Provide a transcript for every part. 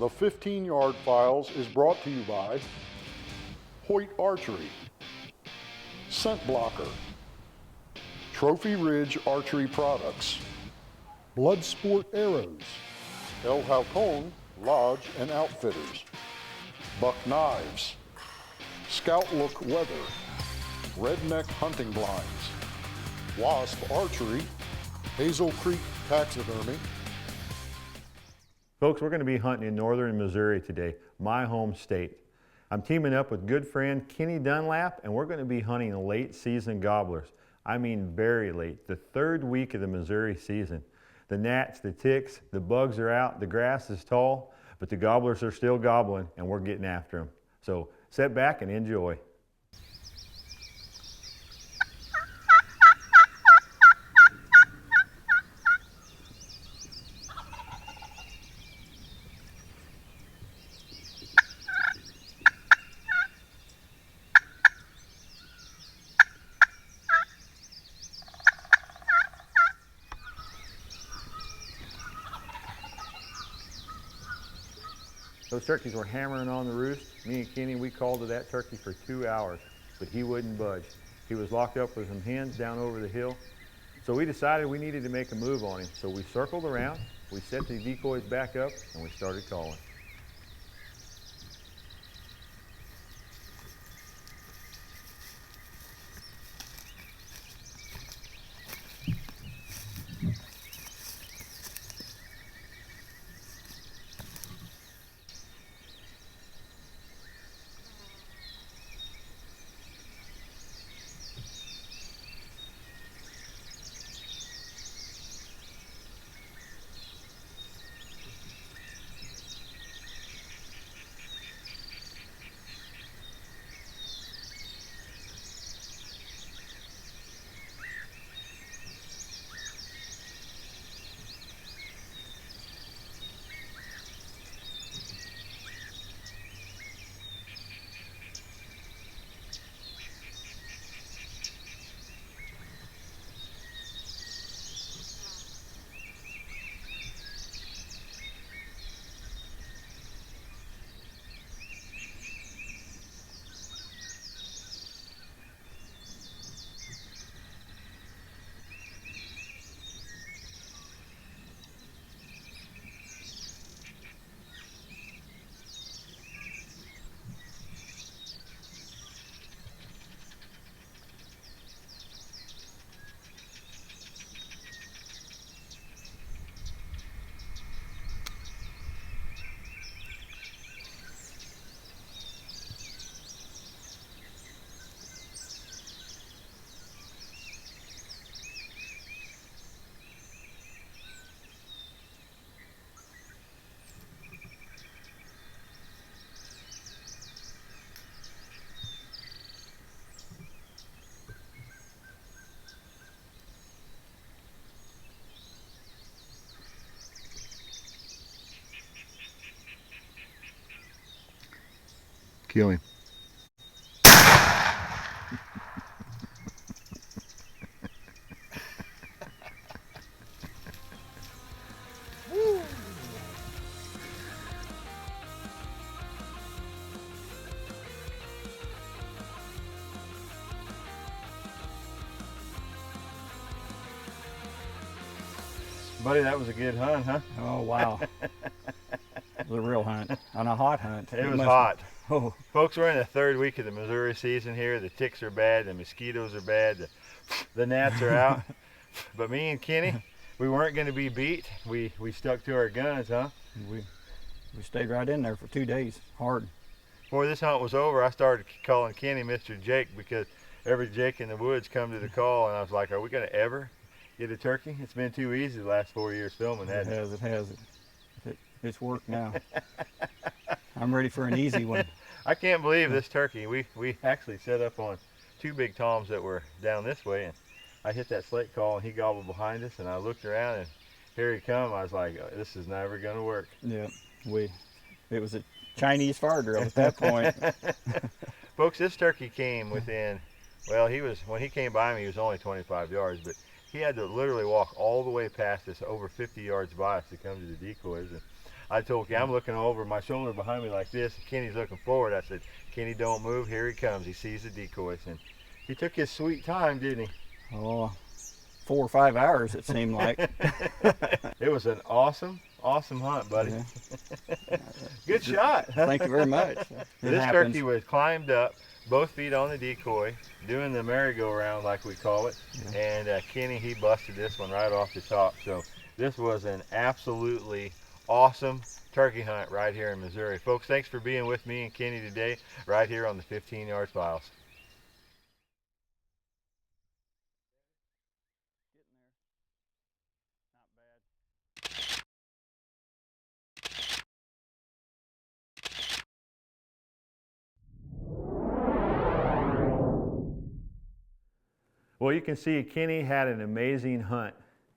The 15-yard files is brought to you by Hoyt Archery, Scent Blocker, Trophy Ridge Archery Products, Bloodsport Arrows, El Halcon Lodge and Outfitters, Buck Knives, Scout Look Weather, Redneck Hunting Blinds, Wasp Archery, Hazel Creek Taxidermy. Folks, we're going to be hunting in northern Missouri today, my home state. I'm teaming up with good friend Kenny Dunlap, and we're going to be hunting late season gobblers. I mean very late, the third week of the Missouri season. The gnats, the ticks, the bugs are out, the grass is tall, but the gobblers are still gobbling, and we're getting after them. So sit back and enjoy. Those turkeys were hammering on the roost. Me and Kenny, we called to that turkey for 2 hours, but he wouldn't budge. He was locked up with some hens down over the hill. So we decided we needed to make a move on him. So we circled around, we set the decoys back up, and we started calling. Kill him. Buddy, that was a good hunt, huh? Oh, wow. It was a real hunt, and a hot hunt. It was hot. Oh. Folks, we're in the third week of the Missouri season here. The ticks are bad, the mosquitoes are bad, the gnats are out. But me and Kenny, we weren't going to be beat. We stuck to our guns, huh? We stayed right in there for 2 days, hard. Before this hunt was over, I started calling Kenny Mr. Jake, because every Jake in the woods come to the call, and I was like, are we going to ever get a turkey? It's been too easy the last 4 years filming that. It has. It's work now. I'm ready for an easy one. I can't believe this turkey. We actually set up on 2 big toms that were down this way, and I hit that slate call and he gobbled behind us, and I looked around and here he come. I was like, this is never gonna work. Yeah, it was a Chinese fire drill at that point. Folks, this turkey came within, well, when he came by me, he was only 25 yards, but he had to literally walk all the way past us, over 50 yards by us, to come to the decoys. And I told Kenny, I'm looking over my shoulder behind me like this, and Kenny's looking forward. I said, Kenny, don't move, here he comes. He sees the decoys. And he took his sweet time, didn't he? Oh, 4 or 5 hours it seemed like. It was an awesome hunt, buddy. Yeah. Good shot. Thank you very much. This turkey was climbed up, both feet on the decoy, doing the merry-go-round like we call it. Yeah. And Kenny, he busted this one right off the top. So this was an absolutely awesome turkey hunt right here in Missouri. Folks, thanks for being with me and Kenny today, right here on the 15-Yard Files. Well, you can see Kenny had an amazing hunt.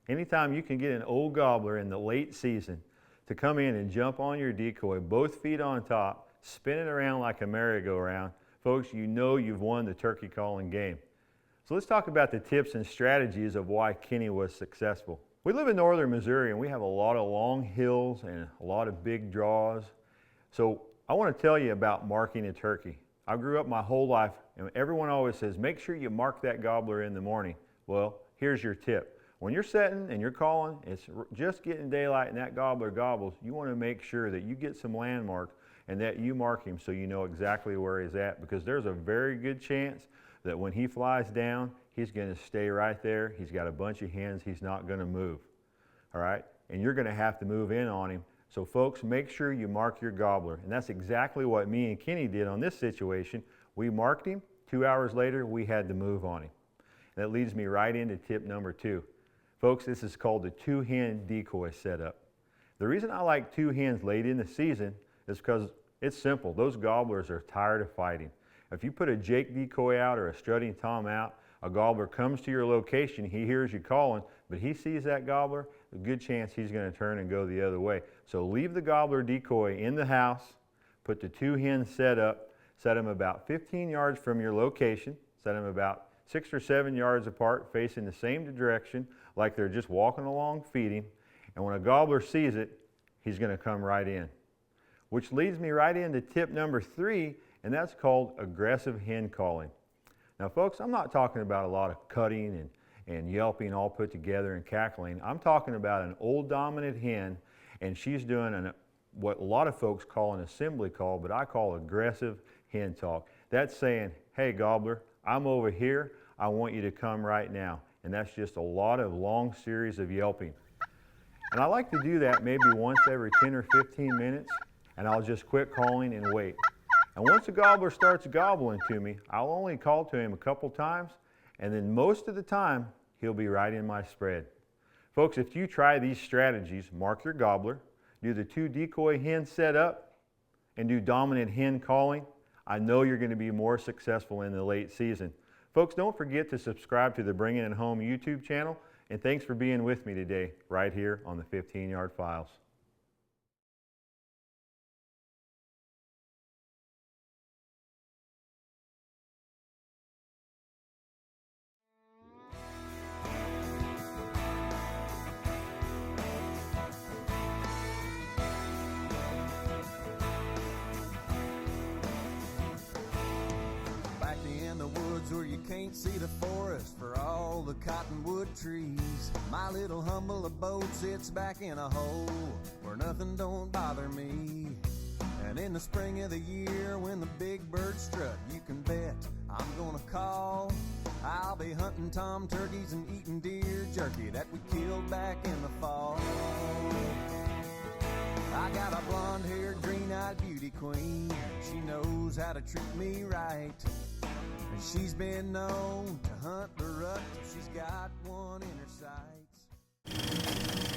Anytime you can get an old gobbler in the late season to come in and jump on your decoy, both feet on top, spin it around like a merry-go-round, folks, you know you've won the turkey calling game. So let's talk about the tips and strategies of why Kenny was successful. We live in northern Missouri and we have a lot of long hills and a lot of big draws. So I want to tell you about marking a turkey. I grew up my whole life and everyone always says, make sure you mark that gobbler in the morning. Well, here's your tip. When you're setting and you're calling, it's just getting daylight and that gobbler gobbles, you want to make sure that you get some landmarks and that you mark him so you know exactly where he's at, because there's a very good chance that when he flies down, he's going to stay right there. He's got a bunch of hens. He's not going to move. All right? And you're going to have to move in on him. So folks, make sure you mark your gobbler. And that's exactly what me and Kenny did on this situation. We marked him. 2 hours later, we had to move on him. And that leads me right into tip number 2. Folks, this is called the 2-hen decoy setup. The reason I like 2 hens late in the season is because it's simple. Those gobblers are tired of fighting. If you put a Jake decoy out or a strutting tom out, a gobbler comes to your location, he hears you calling, but he sees that gobbler, a good chance he's going to turn and go the other way. So leave the gobbler decoy in the house, put the 2 hens set up, set them about 15 yards from your location, set them about 6 or 7 yards apart, facing the same direction, like they're just walking along feeding. And when a gobbler sees it, he's going to come right in. Which leads me right into tip number 3, and that's called aggressive hen calling. Now folks, I'm not talking about a lot of cutting and yelping all put together and cackling. I'm talking about an old dominant hen, and she's doing what a lot of folks call an assembly call, but I call aggressive hen talk. That's saying, hey gobbler, I'm over here, I want you to come right now. And that's just a lot of long series of yelping. And I like to do that maybe once every 10 or 15 minutes, and I'll just quit calling and wait. And once a gobbler starts gobbling to me, I'll only call to him a couple times, and then most of the time, he'll be right in my spread. Folks, if you try these strategies, mark your gobbler, do the 2 decoy hens set up, and do dominant hen calling, I know you're going to be more successful in the late season. Folks, don't forget to subscribe to the Bringin' It Home YouTube channel, and thanks for being with me today, right here on the 15-Yard Files. Where you can't see the forest for all the cottonwood trees. My little humble abode sits back in a hole where nothing don't bother me. And in the spring of the year when the big birds strut, you can bet I'm gonna call. I'll be hunting tom turkeys and eating deer jerky that we killed back in the fall. I got a blonde-haired, green-eyed beauty queen. She knows how to treat me right. And she's been known to hunt the rut till she's got one in her sights.